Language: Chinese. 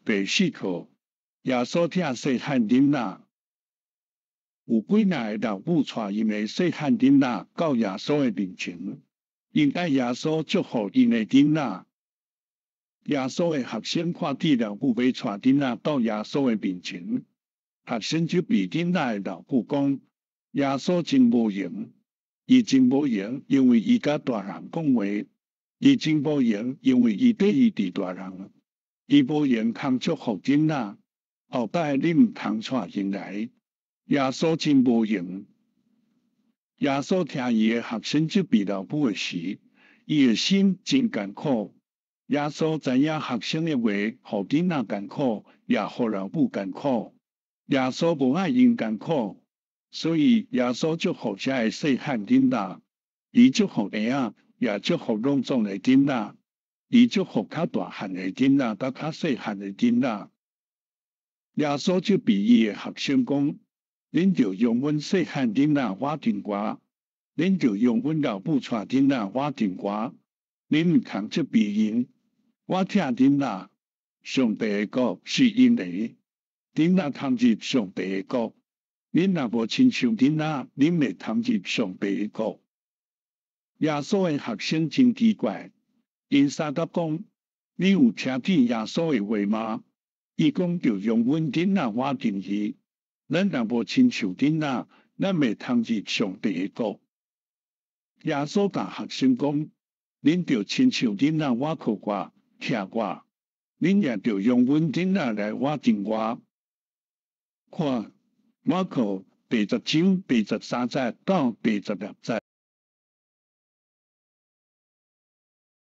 第4课，耶稣疼细汉囡仔。有几若个老母带因的细汉囡仔到耶稣的面前，因爱耶稣祝福因的囡仔。耶稣的学生看见老母要带囡仔到耶稣的面前，学生就对囡仔的老母讲：耶稣真无用，伊真无用，因为伊甲大人讲话；伊真无用，因为伊跟伊伫大人。伊无用通祝福囡仔，后摆你毋通带因来。耶稣真无用。耶稣听伊的学生责备老母的时，伊的心真艰苦。耶稣知影学生的话，互囡仔艰苦，也互老母艰苦。耶稣无爱因艰苦，所以耶稣祝福遮个细汉囡仔，伊祝福婴仔，也祝福拢总的囡仔。伊祝福较大汉的囡仔，甲较细汉的囡仔。耶稣就对伊的学生讲：恁着用阮细汉囡仔我顶我，恁着用阮老母带囡仔我顶我，恁毋通责备因。我疼囡仔，上帝的国是因的，囡仔通入上帝的国。恁若无亲像囡仔，恁未通入上帝的国。耶稣的学生真奇怪。因三甲讲：你有听见耶稣的话吗？伊讲着用阮囡仔我定义，咱若无亲像囡仔，咱未通入上帝的国。耶稣甲学生讲：恁着亲像囡仔我靠我，听我，恁也着用阮囡仔来我定我。看，我靠83节到86节。